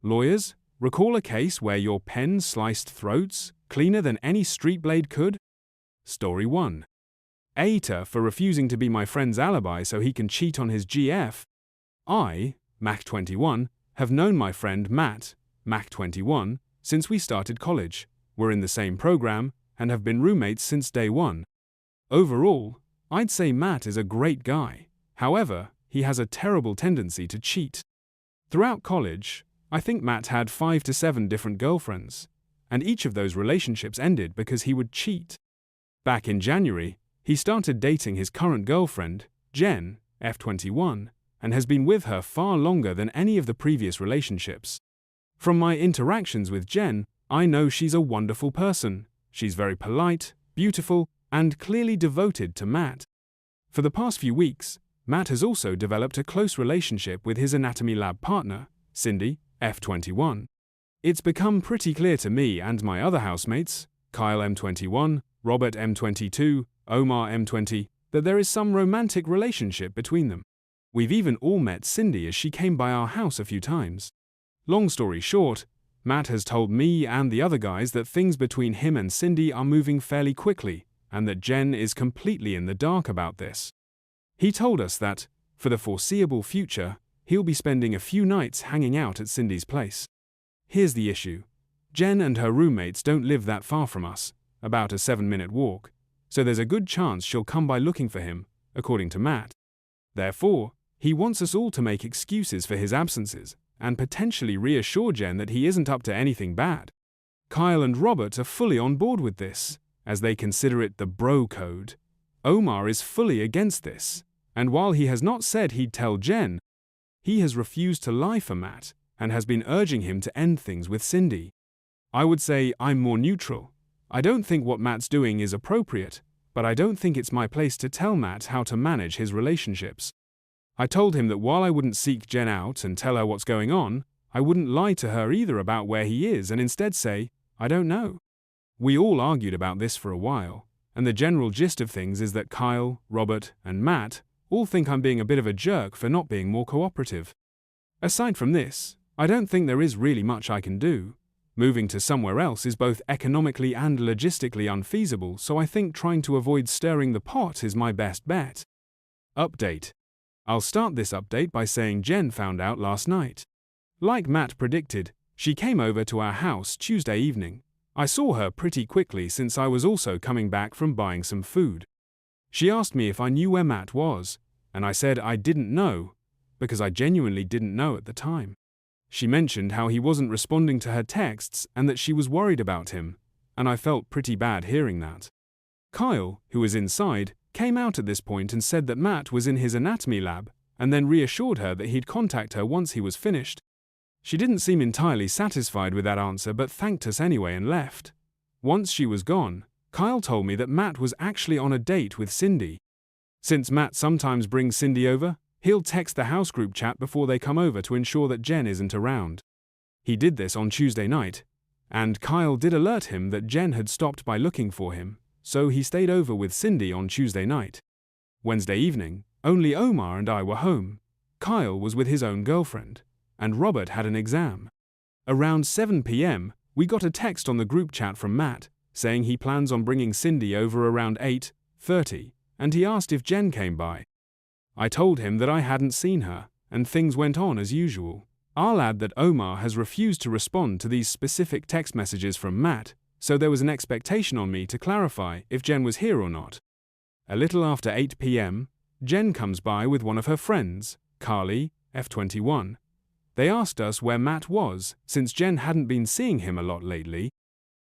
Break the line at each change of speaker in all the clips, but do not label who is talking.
Lawyers, recall a case where your pen sliced throats cleaner than any street blade could? Story 1. ATA for refusing to be my friend's alibi so he can cheat on his GF. I, Mac21, have known my friend Matt, Mac21, since we started college. We're in the same program and have been roommates since day one. Overall, I'd say Matt is a great guy. However, he has a terrible tendency to cheat. Throughout college, I think Matt had 5 to 7 different girlfriends, and each of those relationships ended because he would cheat. Back in January, he started dating his current girlfriend, Jen, F21, and has been with her far longer than any of the previous relationships. From my interactions with Jen, I know she's a wonderful person. She's very polite, beautiful, and clearly devoted to Matt. For the past few weeks, Matt has also developed a close relationship with his anatomy lab partner, Cindy, F21. It's become pretty clear to me and my other housemates, Kyle M21, Robert M22, Omar M20, that there is some romantic relationship between them. We've even all met Cindy as she came by our house a few times. Long story short, Matt has told me and the other guys that things between him and Cindy are moving fairly quickly, and that Jen is completely in the dark about this. He told us that, for the foreseeable future, he'll be spending a few nights hanging out at Cindy's place. Here's the issue. Jen and her roommates don't live that far from us, about a 7-minute walk, so there's a good chance she'll come by looking for him, according to Matt. Therefore, he wants us all to make excuses for his absences, and potentially reassure Jen that he isn't up to anything bad. Kyle and Robert are fully on board with this, as they consider it the bro code. Omar is fully against this, and while he has not said he'd tell Jen, he has refused to lie for Matt and has been urging him to end things with Cindy. I would say I'm more neutral. I don't think what Matt's doing is appropriate, but I don't think it's my place to tell Matt how to manage his relationships. I told him that while I wouldn't seek Jen out and tell her what's going on, I wouldn't lie to her either about where he is and instead say, I don't know. We all argued about this for a while, and the general gist of things is that Kyle, Robert, and Matt all think I'm being a bit of a jerk for not being more cooperative. Aside from this, I don't think there is really much I can do. Moving to somewhere else is both economically and logistically unfeasible, so I think trying to avoid stirring the pot is my best bet. Update. I'll start this update by saying Jen found out last night. Like Matt predicted, she came over to our house Tuesday evening. I saw her pretty quickly since I was also coming back from buying some food. She asked me if I knew where Matt was, and I said I didn't know, because I genuinely didn't know at the time. She mentioned how he wasn't responding to her texts and that she was worried about him, and I felt pretty bad hearing that. Kyle, who was inside, came out at this point and said that Matt was in his anatomy lab, and then reassured her that he'd contact her once he was finished. She didn't seem entirely satisfied with that answer but thanked us anyway and left. Once she was gone, Kyle told me that Matt was actually on a date with Cindy. Since Matt sometimes brings Cindy over, he'll text the house group chat before they come over to ensure that Jen isn't around. He did this on Tuesday night, and Kyle did alert him that Jen had stopped by looking for him, so he stayed over with Cindy on Tuesday night. Wednesday evening, only Omar and I were home. Kyle was with his own girlfriend, and Robert had an exam. Around 7 p.m., we got a text on the group chat from Matt, saying he plans on bringing Cindy over around 8:30, and he asked if Jen came by. I told him that I hadn't seen her, and things went on as usual. I'll add that Omar has refused to respond to these specific text messages from Matt, so there was an expectation on me to clarify if Jen was here or not. A little after 8 p.m., Jen comes by with one of her friends, Carly, F21. They asked us where Matt was, since Jen hadn't been seeing him a lot lately.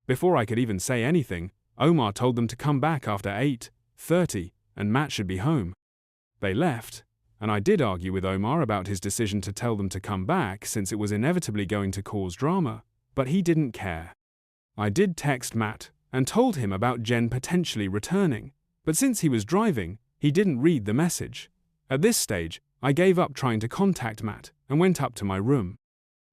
Before I could even say anything, Omar told them to come back after 8:30, and Matt should be home. They left, and I did argue with Omar about his decision to tell them to come back since it was inevitably going to cause drama, but he didn't care. I did text Matt and told him about Jen potentially returning, but since he was driving, he didn't read the message. At this stage, I gave up trying to contact Matt and went up to my room.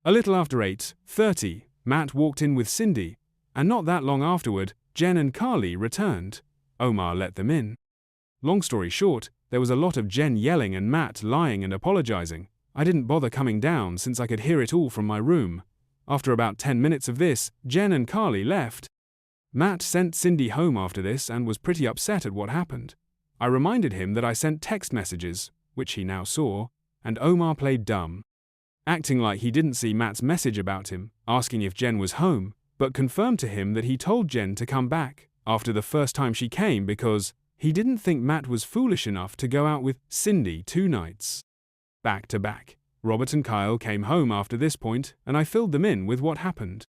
A little after 8:30, Matt walked in with Cindy, and not that long afterward, Jen and Carly returned. Omar let them in. Long story short, there was a lot of Jen yelling and Matt lying and apologizing. I didn't bother coming down since I could hear it all from my room, After about 10 minutes of this, Jen and Carly left. Matt sent Cindy home after this and was pretty upset at what happened. I reminded him that I sent text messages, which he now saw, and Omar played dumb, acting like he didn't see Matt's message about him, asking if Jen was home, but confirmed to him that he told Jen to come back after the first time she came because he didn't think Matt was foolish enough to go out with Cindy 2 nights back to back. Robert and Kyle came home after this point, and I filled them in with what happened.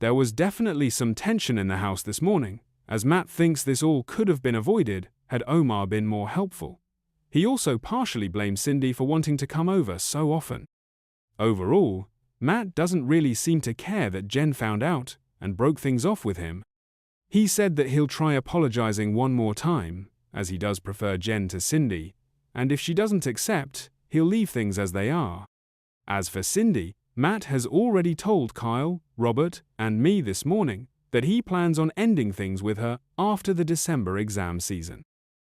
There was definitely some tension in the house this morning, as Matt thinks this all could have been avoided had Omar been more helpful. He also partially blames Cindy for wanting to come over so often. Overall, Matt doesn't really seem to care that Jen found out and broke things off with him. He said that he'll try apologizing one more time, as he does prefer Jen to Cindy, and if she doesn't accept, he'll leave things as they are. As for Cindy, Matt has already told Kyle, Robert, and me this morning that he plans on ending things with her after the December exam season.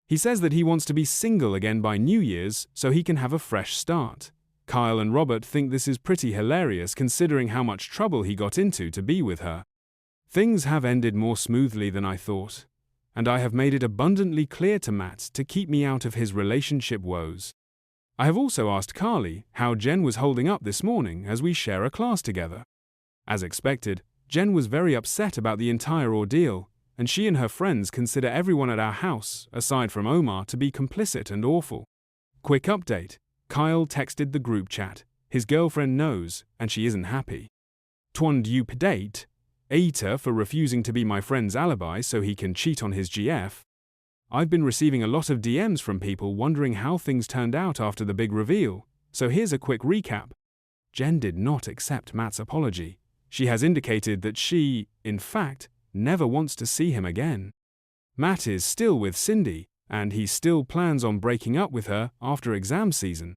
He says that he wants to be single again by New Year's so he can have a fresh start. Kyle and Robert think this is pretty hilarious considering how much trouble he got into to be with her. Things have ended more smoothly than I thought, and I have made it abundantly clear to Matt to keep me out of his relationship woes. I have also asked Carly how Jen was holding up this morning as we share a class together. As expected, Jen was very upset about the entire ordeal, and she and her friends consider everyone at our house, aside from Omar, to be complicit and awful. Quick update: Kyle texted the group chat. His girlfriend knows, and she isn't happy. Twand you pedate, Ater for refusing to be my friend's alibi so he can cheat on his GF. I've been receiving a lot of DMs from people wondering how things turned out after the big reveal, so here's a quick recap. Jen did not accept Matt's apology. She has indicated that she, in fact, never wants to see him again. Matt is still with Cindy, and he still plans on breaking up with her after exam season.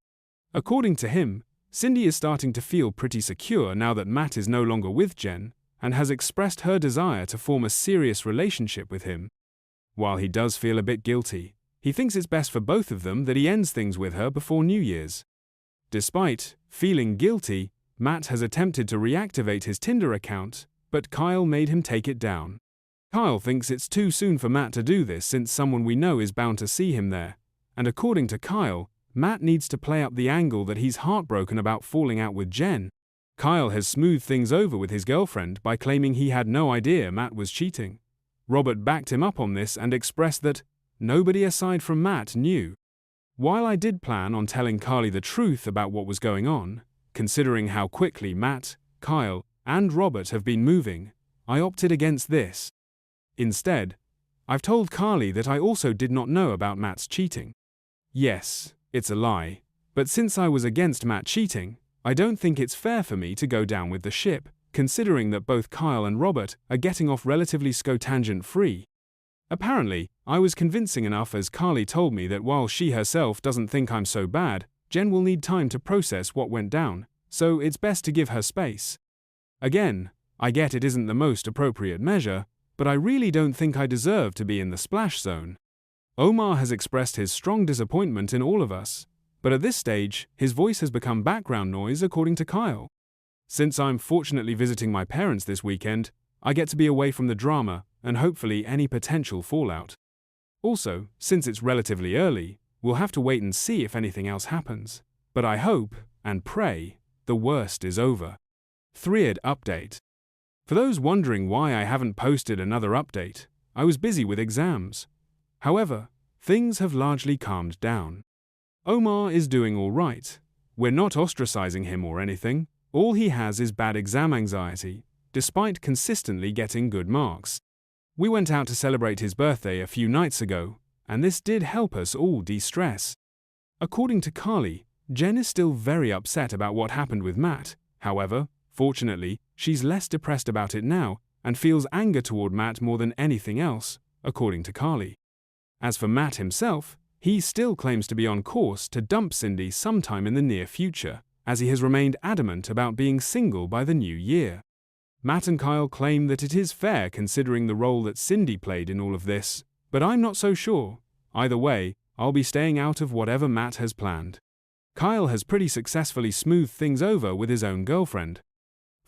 According to him, Cindy is starting to feel pretty secure now that Matt is no longer with Jen, and has expressed her desire to form a serious relationship with him. While he does feel a bit guilty, he thinks it's best for both of them that he ends things with her before New Year's. Despite feeling guilty, Matt has attempted to reactivate his Tinder account, but Kyle made him take it down. Kyle thinks it's too soon for Matt to do this since someone we know is bound to see him there, and according to Kyle, Matt needs to play up the angle that he's heartbroken about falling out with Jen. Kyle has smoothed things over with his girlfriend by claiming he had no idea Matt was cheating. Robert backed him up on this and expressed that nobody aside from Matt knew. While I did plan on telling Carly the truth about what was going on, considering how quickly Matt, Kyle, and Robert have been moving, I opted against this. Instead, I've told Carly that I also did not know about Matt's cheating. Yes, it's a lie, but since I was against Matt cheating, I don't think it's fair for me to go down with the ship, considering that both Kyle and Robert are getting off relatively scotangent-free. Apparently, I was convincing enough as Carly told me that while she herself doesn't think I'm so bad, Jen will need time to process what went down, so it's best to give her space. Again, I get it isn't the most appropriate measure, but I really don't think I deserve to be in the splash zone. Omar has expressed his strong disappointment in all of us, but at this stage, his voice has become background noise according to Kyle. Since I'm fortunately visiting my parents this weekend, I get to be away from the drama and hopefully any potential fallout. Also, since it's relatively early, we'll have to wait and see if anything else happens, but I hope and pray the worst is over. 3rd update. For those wondering why I haven't posted another update, I was busy with exams. However, things have largely calmed down. Omar is doing all right. We're not ostracizing him or anything. All he has is bad exam anxiety, despite consistently getting good marks. We went out to celebrate his birthday a few nights ago, and this did help us all de-stress. According to Carly, Jen is still very upset about what happened with Matt. However, fortunately, she's less depressed about it now and feels anger toward Matt more than anything else, according to Carly. As for Matt himself, he still claims to be on course to dump Cindy sometime in the near future, as he has remained adamant about being single by the new year. Matt and Kyle claim that it is fair considering the role that Cindy played in all of this, but I'm not so sure. Either way, I'll be staying out of whatever Matt has planned. Kyle has pretty successfully smoothed things over with his own girlfriend.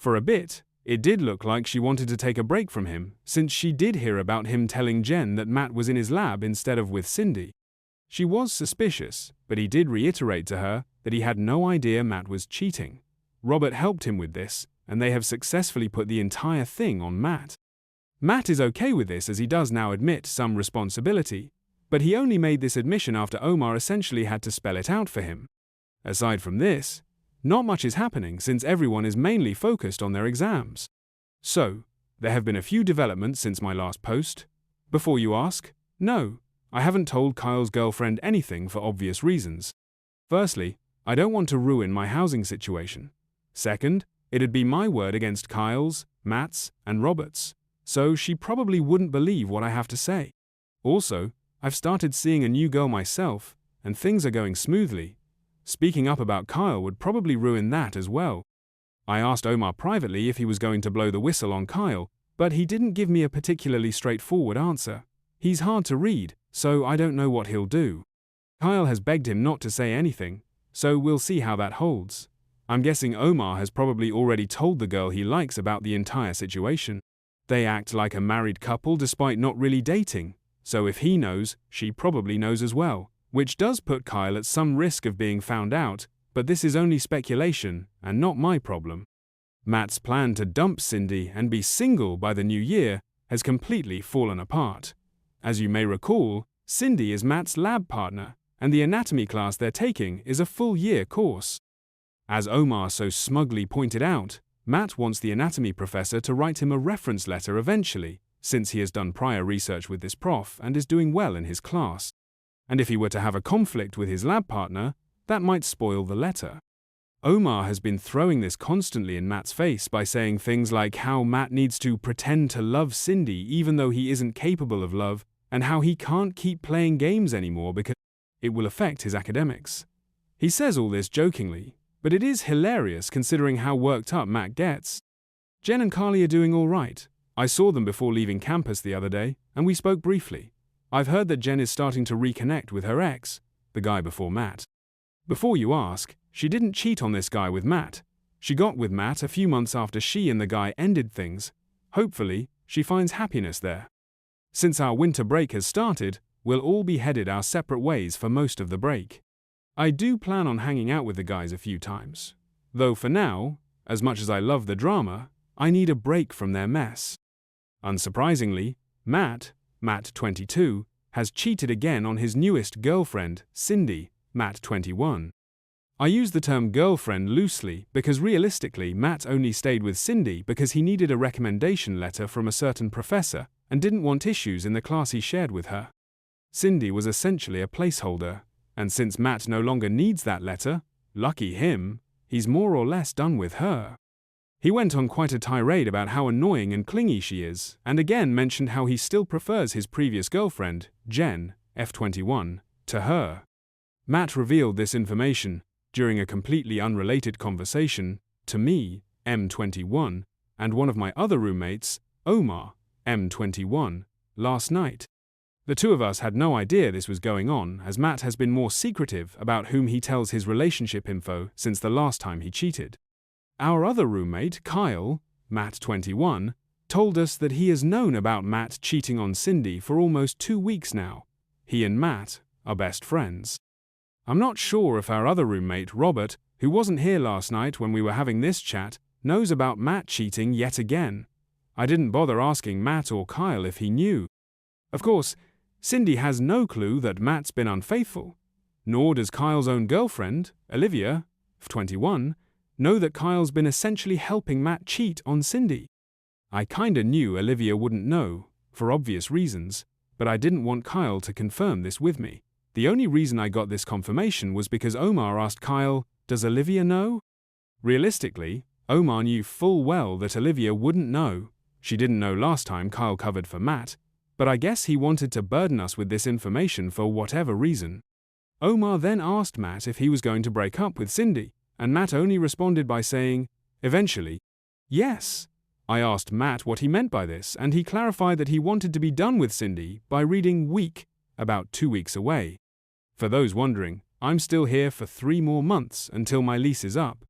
For a bit, it did look like she wanted to take a break from him, since she did hear about him telling Jen that Matt was in his lab instead of with Cindy. She was suspicious, but he did reiterate to her that he had no idea Matt was cheating. Robert helped him with this, and they have successfully put the entire thing on Matt. Matt is okay with this as he does now admit some responsibility, but he only made this admission after Omar essentially had to spell it out for him. Aside from this, not much is happening since everyone is mainly focused on their exams. So, there have been a few developments since my last post. Before you ask, no, I haven't told Kyle's girlfriend anything for obvious reasons. Firstly, I don't want to ruin my housing situation. Second, it'd be my word against Kyle's, Matt's, and Robert's, so she probably wouldn't believe what I have to say. Also, I've started seeing a new girl myself, and things are going smoothly. Speaking up about Kyle would probably ruin that as well. I asked Omar privately if he was going to blow the whistle on Kyle, but he didn't give me a particularly straightforward answer. He's hard to read, so I don't know what he'll do. Kyle has begged him not to say anything, so we'll see how that holds. I'm guessing Omar has probably already told the girl he likes about the entire situation. They act like a married couple despite not really dating, so if he knows, she probably knows as well, which does put Kyle at some risk of being found out, but this is only speculation and not my problem. Matt's plan to dump Cindy and be single by the new year has completely fallen apart. As you may recall, Cindy is Matt's lab partner, and the anatomy class they're taking is a full-year course. As Omar so smugly pointed out, Matt wants the anatomy professor to write him a reference letter eventually, since he has done prior research with this prof and is doing well in his class. And if he were to have a conflict with his lab partner, that might spoil the letter. Omar has been throwing this constantly in Matt's face by saying things like how Matt needs to pretend to love Cindy even though he isn't capable of love, and how he can't keep playing games anymore because it will affect his academics. He says all this jokingly, but it is hilarious considering how worked up Matt gets. Jen and Carly are doing all right. I saw them before leaving campus the other day, and we spoke briefly. I've heard that Jen is starting to reconnect with her ex, the guy before Matt. Before you ask, she didn't cheat on this guy with Matt. She got with Matt a few months after she and the guy ended things. Hopefully, she finds happiness there. Since our winter break has started, we'll all be headed our separate ways for most of the break. I do plan on hanging out with the guys a few times. Though for now, as much as I love the drama, I need a break from their mess. Unsurprisingly, Matt 22, has cheated again on his newest girlfriend, Cindy, Matt 21. I use the term girlfriend loosely because realistically Matt only stayed with Cindy because he needed a recommendation letter from a certain professor and didn't want issues in the class he shared with her. Cindy was essentially a placeholder, and since Matt no longer needs that letter, lucky him, he's more or less done with her. He went on quite a tirade about how annoying and clingy she is, and again mentioned how he still prefers his previous girlfriend, Jen, F21, to her. Matt revealed this information during a completely unrelated conversation to me, M21, and one of my other roommates, Omar, M21, last night. The two of us had no idea this was going on, as Matt has been more secretive about whom he tells his relationship info since the last time he cheated. Our other roommate, Kyle, Matt 21, told us that he has known about Matt cheating on Cindy for almost 2 weeks now. He and Matt are best friends. I'm not sure if our other roommate, Robert, who wasn't here last night when we were having this chat, knows about Matt cheating yet again. I didn't bother asking Matt or Kyle if he knew. Of course, Cindy has no clue that Matt's been unfaithful, nor does Kyle's own girlfriend, Olivia, 21, know that Kyle's been essentially helping Matt cheat on Cindy. I kinda knew Olivia wouldn't know, for obvious reasons, but I didn't want Kyle to confirm this with me. The only reason I got this confirmation was because Omar asked Kyle, "Does Olivia know?" Realistically, Omar knew full well that Olivia wouldn't know. She didn't know last time Kyle covered for Matt, but I guess he wanted to burden us with this information for whatever reason. Omar then asked Matt if he was going to break up with Cindy, and Matt only responded by saying, eventually, yes. I asked Matt what he meant by this, and he clarified that he wanted to be done with Cindy by reading Week, about 2 weeks away. For those wondering, I'm still here for 3 more months until my lease is up.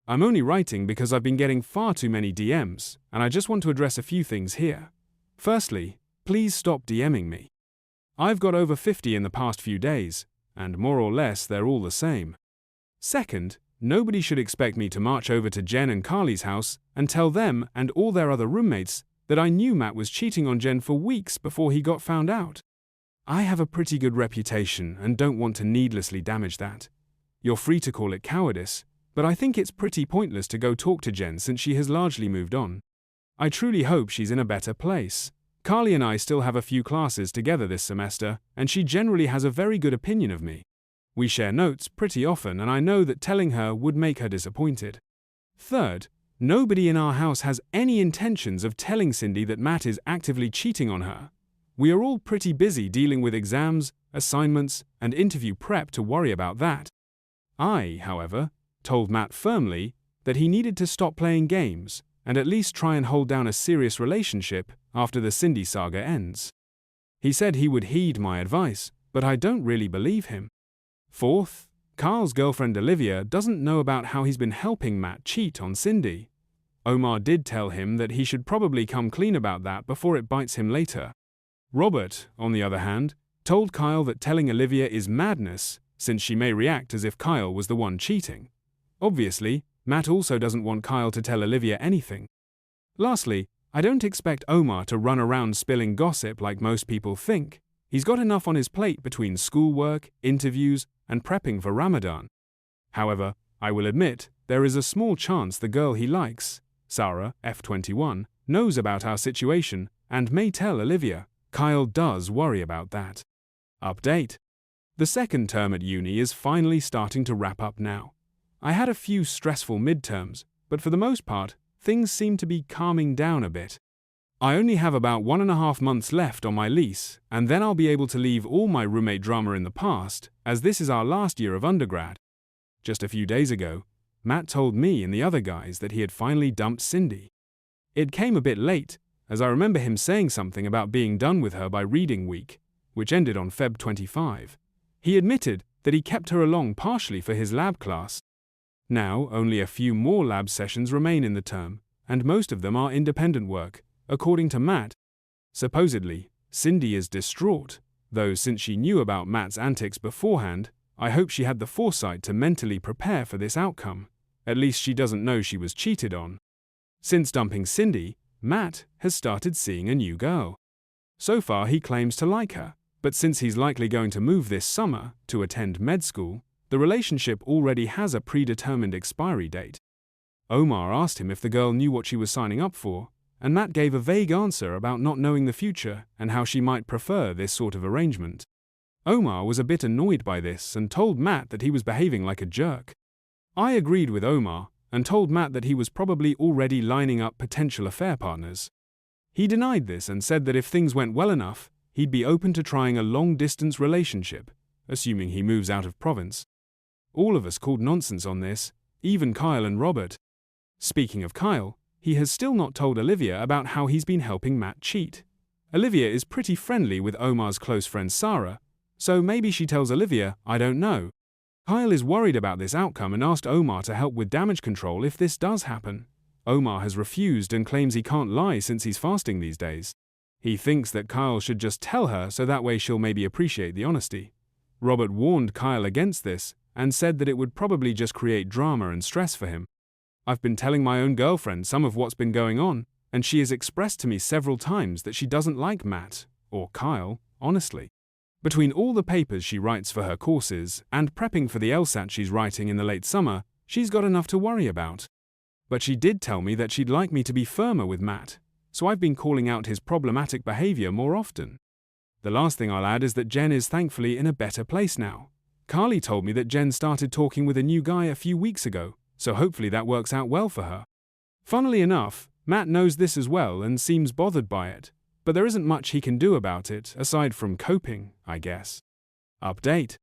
I'm only writing because I've been getting far too many DMs, and I just want to address a few things here. Firstly, please stop DMing me. I've got over 50 in the past few days, and more or less they're all the same. Second, nobody should expect me to march over to Jen and Carly's house and tell them and all their other roommates that I knew Matt was cheating on Jen for weeks before he got found out. I have a pretty good reputation and don't want to needlessly damage that. You're free to call it cowardice, but I think it's pretty pointless to go talk to Jen since she has largely moved on. I truly hope she's in a better place. Carly and I still have a few classes together this semester, and she generally has a very good opinion of me. We share notes pretty often, and I know that telling her would make her disappointed. Third, nobody in our house has any intentions of telling Cindy that Matt is actively cheating on her. We are all pretty busy dealing with exams, assignments, and interview prep to worry about that. I, however, told Matt firmly that he needed to stop playing games and at least try and hold down a serious relationship after the Cindy saga ends. He said he would heed my advice, but I don't really believe him. Fourth, Carl's girlfriend Olivia doesn't know about how he's been helping Matt cheat on Cindy. Omar did tell him that he should probably come clean about that before it bites him later. Robert, on the other hand, told Kyle that telling Olivia is madness, since she may react as if Kyle was the one cheating. Obviously, Matt also doesn't want Kyle to tell Olivia anything. Lastly, I don't expect Omar to run around spilling gossip like most people think. He's got enough on his plate between schoolwork, interviews, and prepping for Ramadan. However, I will admit, there is a small chance the girl he likes, Sarah, F21, knows about our situation and may tell Olivia. Kyle does worry about that. Update. The second term at uni is finally starting to wrap up now. I had a few stressful midterms, but for the most part, things seem to be calming down a bit. I only have about 1.5 months left on my lease, and then I'll be able to leave all my roommate drama in the past, as this is our last year of undergrad. Just a few days ago, Matt told me and the other guys that he had finally dumped Cindy. It came a bit late, as I remember him saying something about being done with her by reading week, which ended on Feb 25. He admitted that he kept her along partially for his lab class. Now, only a few more lab sessions remain in the term, and most of them are independent work, according to Matt. Supposedly, Cindy is distraught, though since she knew about Matt's antics beforehand, I hope she had the foresight to mentally prepare for this outcome. At least she doesn't know she was cheated on. Since dumping Cindy, Matt has started seeing a new girl. So far he claims to like her, but since he's likely going to move this summer to attend med school, the relationship already has a predetermined expiry date. Omar asked him if the girl knew what she was signing up for, and Matt gave a vague answer about not knowing the future and how she might prefer this sort of arrangement. Omar was a bit annoyed by this and told Matt that he was behaving like a jerk. I agreed with Omar and told Matt that he was probably already lining up potential affair partners. He denied this and said that if things went well enough, he'd be open to trying a long-distance relationship, assuming he moves out of province. All of us called nonsense on this, even Kyle and Robert. Speaking of Kyle, he has still not told Olivia about how he's been helping Matt cheat. Olivia is pretty friendly with Omar's close friend Sarah, so maybe she tells Olivia, I don't know. Kyle is worried about this outcome and asked Omar to help with damage control if this does happen. Omar has refused and claims he can't lie since he's fasting these days. He thinks that Kyle should just tell her so that way she'll maybe appreciate the honesty. Robert warned Kyle against this and said that it would probably just create drama and stress for him. I've been telling my own girlfriend some of what's been going on, and she has expressed to me several times that she doesn't like Matt, or Kyle, honestly. Between all the papers she writes for her courses and prepping for the LSAT she's writing in the late summer, she's got enough to worry about. But she did tell me that she'd like me to be firmer with Matt, so I've been calling out his problematic behavior more often. The last thing I'll add is that Jen is thankfully in a better place now. Carly told me that Jen started talking with a new guy a few weeks ago, so hopefully that works out well for her. Funnily enough, Matt knows this as well and seems bothered by it, but there isn't much he can do about it aside from coping, I guess. Update.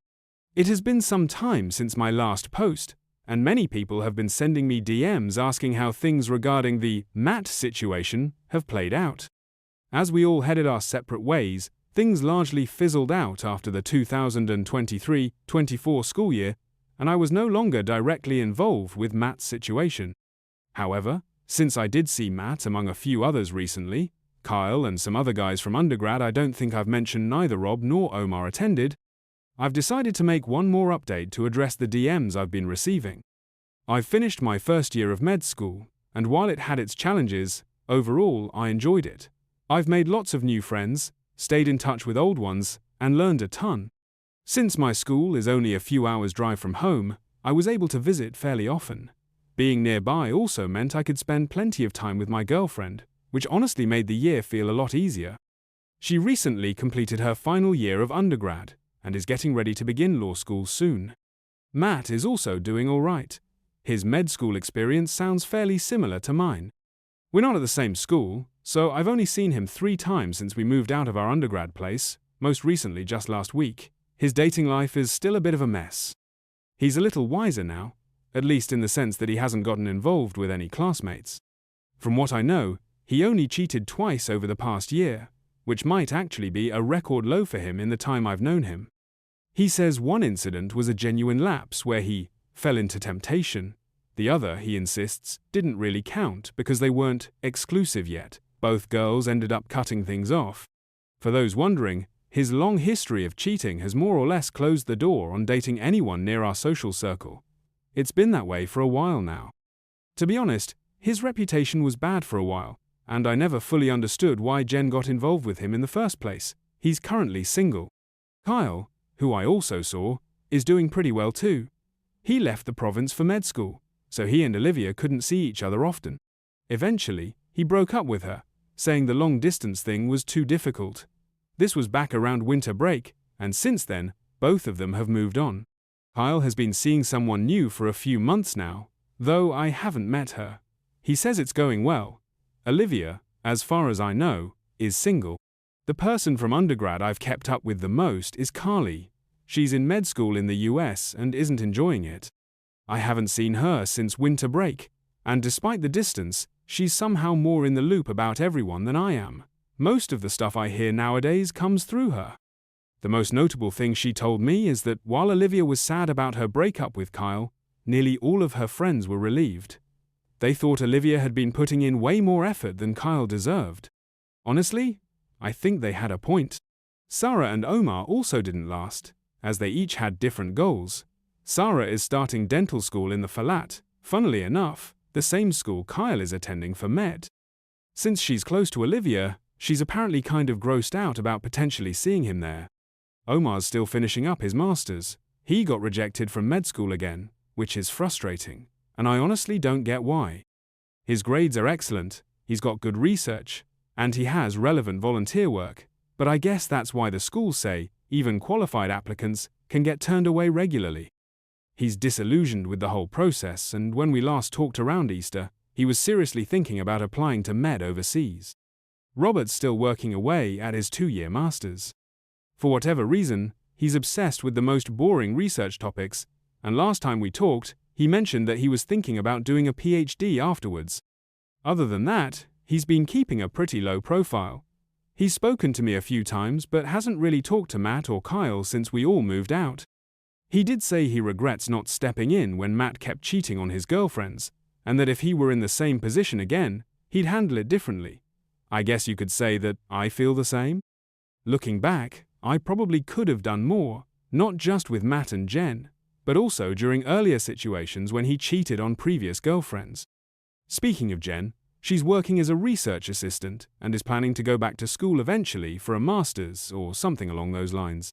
It has been some time since my last post, and many people have been sending me DMs asking how things regarding the Matt situation have played out. As we all headed our separate ways, things largely fizzled out after the 2023-24 school year, and I was no longer directly involved with Matt's situation. However, since I did see Matt among a few others recently, Kyle and some other guys from undergrad I don't think I've mentioned neither Rob nor Omar attended, I've decided to make one more update to address the DMs I've been receiving. I've finished my first year of med school, and while it had its challenges, overall I enjoyed it. I've made lots of new friends, stayed in touch with old ones, and learned a ton. Since my school is only a few hours' drive from home, I was able to visit fairly often. Being nearby also meant I could spend plenty of time with my girlfriend, which honestly made the year feel a lot easier. She recently completed her final year of undergrad, and is getting ready to begin law school soon. Matt is also doing all right. His med school experience sounds fairly similar to mine. We're not at the same school, so I've only seen him 3 times since we moved out of our undergrad place, most recently just last week. His dating life is still a bit of a mess. He's a little wiser now, at least in the sense that he hasn't gotten involved with any classmates. From what I know, he only cheated twice over the past year, which might actually be a record low for him in the time I've known him. He says one incident was a genuine lapse where he fell into temptation. The other, he insists, didn't really count because they weren't exclusive yet. Both girls ended up cutting things off. For those wondering, his long history of cheating has more or less closed the door on dating anyone near our social circle. It's been that way for a while now. To be honest, his reputation was bad for a while, and I never fully understood why Jen got involved with him in the first place. He's currently single. Kyle, who I also saw, is doing pretty well too. He left the province for med school, so he and Olivia couldn't see each other often. Eventually, he broke up with her, saying the long-distance thing was too difficult. This was back around winter break, and since then, both of them have moved on. Kyle has been seeing someone new for a few months now, though I haven't met her. He says it's going well. Olivia, as far as I know, is single. The person from undergrad I've kept up with the most is Carly. She's in med school in the US and isn't enjoying it. I haven't seen her since winter break, and despite the distance, she's somehow more in the loop about everyone than I am. Most of the stuff I hear nowadays comes through her. The most notable thing she told me is that while Olivia was sad about her breakup with Kyle, nearly all of her friends were relieved. They thought Olivia had been putting in way more effort than Kyle deserved. Honestly, I think they had a point. Sarah and Omar also didn't last, as they each had different goals. Sarah is starting dental school in the Falat, funnily enough, the same school Kyle is attending for med. Since she's close to Olivia, she's apparently kind of grossed out about potentially seeing him there. Omar's still finishing up his master's. He got rejected from med school again, which is frustrating, and I honestly don't get why. His grades are excellent, he's got good research, and he has relevant volunteer work, but I guess that's why the schools say even qualified applicants can get turned away regularly. He's disillusioned with the whole process, and when we last talked around Easter, he was seriously thinking about applying to med overseas. Robert's still working away at his 2-year master's. For whatever reason, he's obsessed with the most boring research topics, and last time we talked, he mentioned that he was thinking about doing a PhD afterwards. Other than that, he's been keeping a pretty low profile. He's spoken to me a few times but hasn't really talked to Matt or Kyle since we all moved out. He did say he regrets not stepping in when Matt kept cheating on his girlfriends, and that if he were in the same position again, he'd handle it differently. I guess you could say that I feel the same. Looking back, I probably could have done more, not just with Matt and Jen, but also during earlier situations when he cheated on previous girlfriends. Speaking of Jen, she's working as a research assistant and is planning to go back to school eventually for a master's or something along those lines.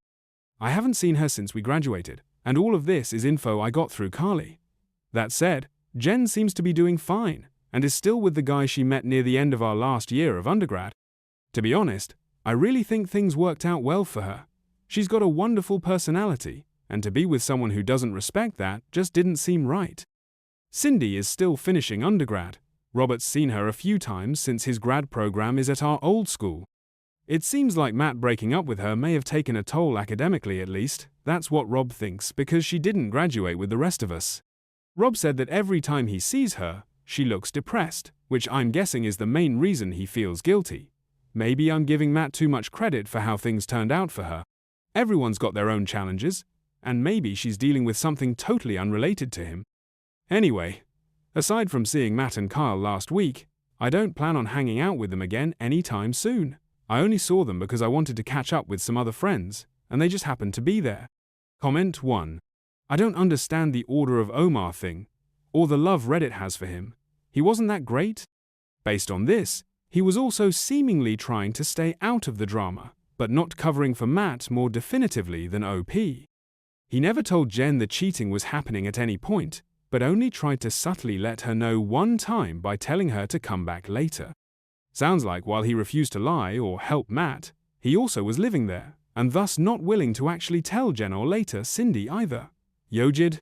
I haven't seen her since we graduated, and all of this is info I got through Carly. That said, Jen seems to be doing fine and is still with the guy she met near the end of our last year of undergrad. To be honest, I really think things worked out well for her. She's got a wonderful personality, and to be with someone who doesn't respect that just didn't seem right. Cindy is still finishing undergrad. Robert's seen her a few times since his grad program is at our old school. It seems like Matt breaking up with her may have taken a toll academically at least. That's what Rob thinks because she didn't graduate with the rest of us. Rob said that every time he sees her, she looks depressed, which I'm guessing is the main reason he feels guilty. Maybe I'm giving Matt too much credit for how things turned out for her. Everyone's got their own challenges, and maybe she's dealing with something totally unrelated to him. Anyway, aside from seeing Matt and Kyle last week, I don't plan on hanging out with them again anytime soon. I only saw them because I wanted to catch up with some other friends, and they just happened to be there. Comment 1. I don't understand the Order of Omar thing, or the love Reddit has for him. He wasn't that great? Based on this, he was also seemingly trying to stay out of the drama, but not covering for Matt more definitively than OP. He never told Jen the cheating was happening at any point, but only tried to subtly let her know one time by telling her to come back later. Sounds like while he refused to lie or help Matt, he also was living there, and thus not willing to actually tell Jen or later Cindy either. Yojid?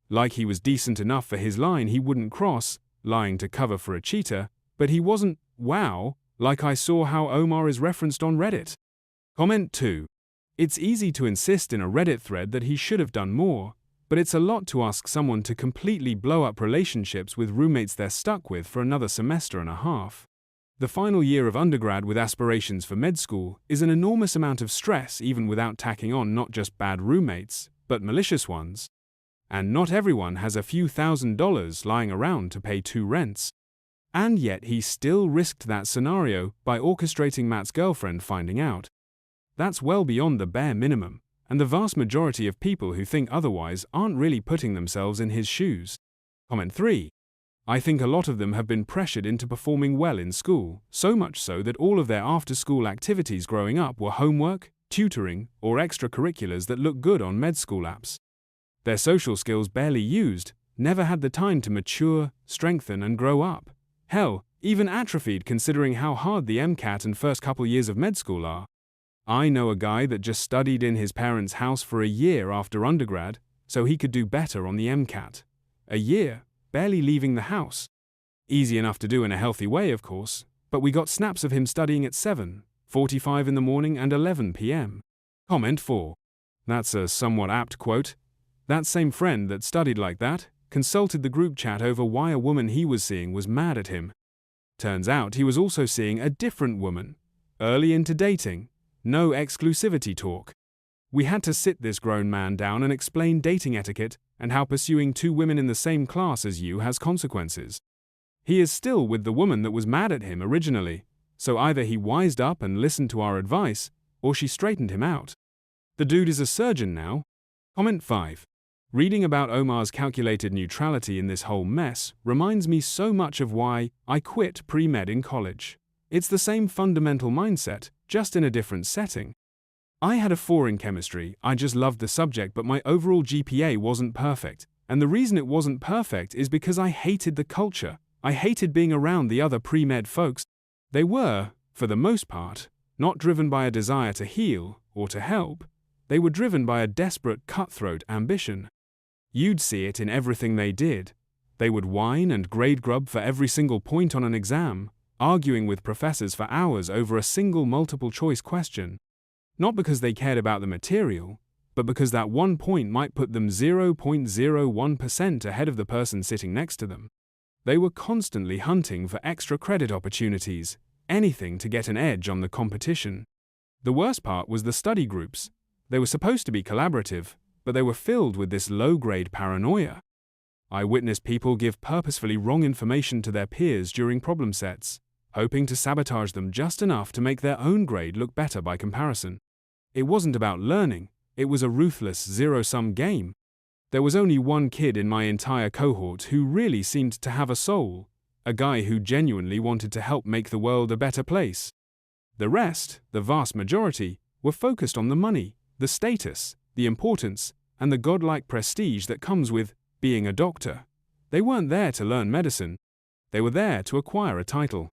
Like he was decent enough for his line he wouldn't cross, lying to cover for a cheater, but he wasn't, wow, like I saw how Omar is referenced on Reddit. Comment 2. It's easy to insist in a Reddit thread that he should have done more, but it's a lot to ask someone to completely blow up relationships with roommates they're stuck with for another semester and a half. The final year of undergrad with aspirations for med school is an enormous amount of stress even without tacking on not just bad roommates, but malicious ones. And not everyone has a few $1,000s lying around to pay 2 rents. And yet he still risked that scenario by orchestrating Matt's girlfriend finding out. That's well beyond the bare minimum, and the vast majority of people who think otherwise aren't really putting themselves in his shoes. Comment 3. I think a lot of them have been pressured into performing well in school, so much so that all of their after-school activities growing up were homework, tutoring, or extracurriculars that look good on med school apps. Their social skills barely used, never had the time to mature, strengthen, and grow up. Hell, even atrophied considering how hard the MCAT and first couple years of med school are. I know a guy that just studied in his parents' house for a year after undergrad, so he could do better on the MCAT. A year, barely leaving the house. Easy enough to do in a healthy way, of course, but we got snaps of him studying at 7:45 in the morning and 11 p.m. Comment 4. That's a somewhat apt quote. That same friend that studied like that consulted the group chat over why a woman he was seeing was mad at him. Turns out he was also seeing a different woman. Early into dating. No exclusivity talk. We had to sit this grown man down and explain dating etiquette and how pursuing 2 women in the same class as you has consequences. He is still with the woman that was mad at him originally, so either he wised up and listened to our advice, or she straightened him out. The dude is a surgeon now. Comment 5. Reading about Omar's calculated neutrality in this whole mess reminds me so much of why I quit pre-med in college. It's the same fundamental mindset, just in a different setting. I had a 4 in chemistry, I just loved the subject, but my overall GPA wasn't perfect, and the reason it wasn't perfect is because I hated the culture. I hated being around the other pre-med folks. They were, for the most part, not driven by a desire to heal or to help. They were driven by a desperate cutthroat ambition. You'd see it in everything they did. They would whine and grade grub for every single point on an exam, arguing with professors for hours over a single multiple-choice question. Not because they cared about the material, but because that one point might put them 0.01% ahead of the person sitting next to them. They were constantly hunting for extra credit opportunities, anything to get an edge on the competition. The worst part was the study groups. They were supposed to be collaborative, but they were filled with this low-grade paranoia. I witnessed people give purposefully wrong information to their peers during problem sets, hoping to sabotage them just enough to make their own grade look better by comparison. It wasn't about learning, it was a ruthless zero-sum game. There was only one kid in my entire cohort who really seemed to have a soul, a guy who genuinely wanted to help make the world a better place. The rest, the vast majority, were focused on the money, the status, the importance, and the godlike prestige that comes with being a doctor. They weren't there to learn medicine. They were there to acquire a title.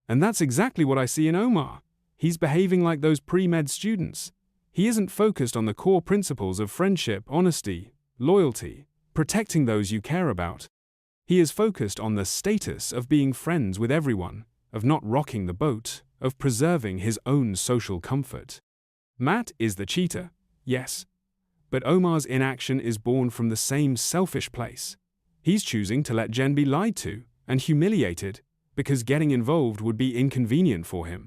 And that's exactly what I see in Omar. He's behaving like those pre-med students. He isn't focused on the core principles of friendship, honesty, loyalty, protecting those you care about. He is focused on the status of being friends with everyone, of not rocking the boat, of preserving his own social comfort. Matt is the cheater, yes. But Omar's inaction is born from the same selfish place. He's choosing to let Jen be lied to and humiliated because getting involved would be inconvenient for him.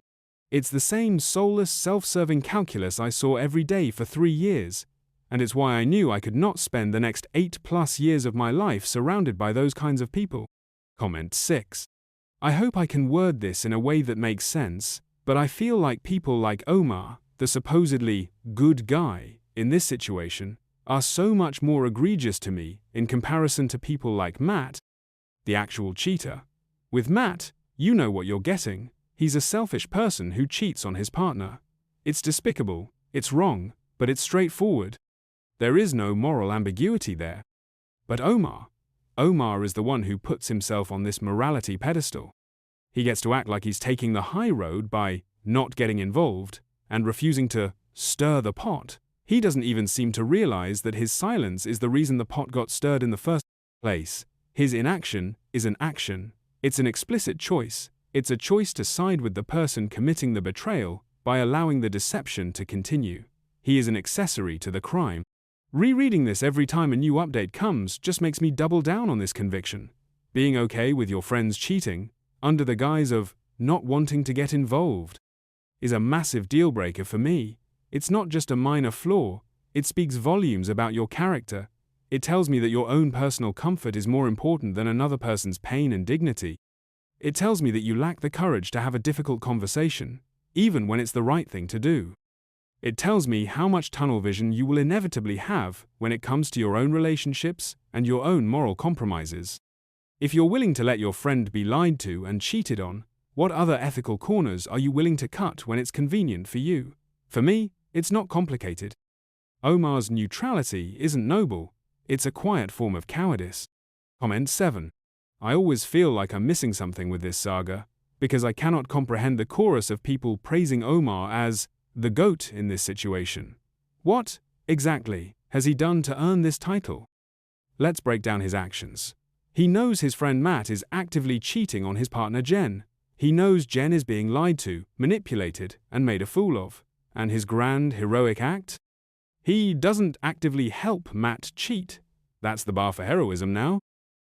It's the same soulless, self-serving calculus I saw every day for 3 years, and it's why I knew I could not spend the next 8+ years of my life surrounded by those kinds of people. Comment 6. I hope I can word this in a way that makes sense, but I feel like people like Omar, the supposedly good guy, in this situation, are so much more egregious to me in comparison to people like Matt, the actual cheater. With Matt, you know what you're getting. He's a selfish person who cheats on his partner. It's despicable, it's wrong, but it's straightforward. There is no moral ambiguity there. But Omar is the one who puts himself on this morality pedestal. He gets to act like he's taking the high road by not getting involved and refusing to stir the pot. He doesn't even seem to realize that his silence is the reason the pot got stirred in the first place. His inaction is an action. It's an explicit choice. It's a choice to side with the person committing the betrayal by allowing the deception to continue. He is an accessory to the crime. Rereading this every time a new update comes just makes me double down on this conviction. Being okay with your friends cheating, under the guise of not wanting to get involved, is a massive deal breaker for me. It's not just a minor flaw, it speaks volumes about your character. It tells me that your own personal comfort is more important than another person's pain and dignity. It tells me that you lack the courage to have a difficult conversation, even when it's the right thing to do. It tells me how much tunnel vision you will inevitably have when it comes to your own relationships and your own moral compromises. If you're willing to let your friend be lied to and cheated on, what other ethical corners are you willing to cut when it's convenient for you? For me, it's not complicated. Omar's neutrality isn't noble, it's a quiet form of cowardice. Comment 7. I always feel like I'm missing something with this saga, because I cannot comprehend the chorus of people praising Omar as the GOAT in this situation. What, exactly, has he done to earn this title? Let's break down his actions. He knows his friend Matt is actively cheating on his partner Jen. He knows Jen is being lied to, manipulated, and made a fool of. And his grand, heroic act? He doesn't actively help Matt cheat. That's the bar for heroism now.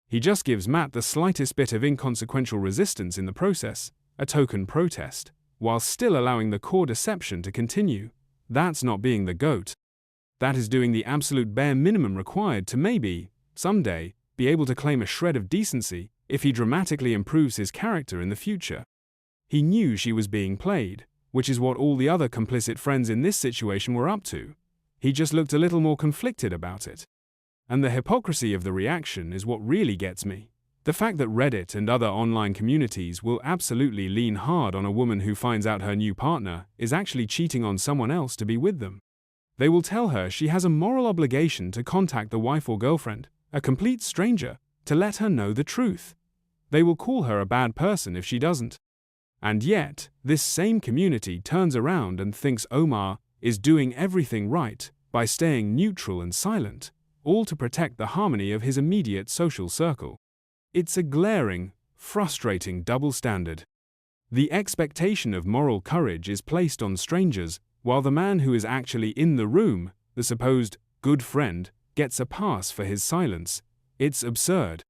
He just gives Matt the slightest bit of inconsequential resistance in the process, a token protest, while still allowing the core deception to continue. That's not being the GOAT. That is doing the absolute bare minimum required to maybe, someday, be able to claim a shred of decency if he dramatically improves his character in the future. He knew she was being played, which is what all the other complicit friends in this situation were up to. He just looked a little more conflicted about it. And the hypocrisy of the reaction is what really gets me. The fact that Reddit and other online communities will absolutely lean hard on a woman who finds out her new partner is actually cheating on someone else to be with them. They will tell her she has a moral obligation to contact the wife or girlfriend, a complete stranger, to let her know the truth. They will call her a bad person if she doesn't. And yet, this same community turns around and thinks Omar is doing everything right by staying neutral and silent, all to protect the harmony of his immediate social circle. It's a glaring, frustrating double standard. The expectation of moral courage is placed on strangers, while the man who is actually in the room, the supposed good friend, gets a pass for his silence. It's absurd.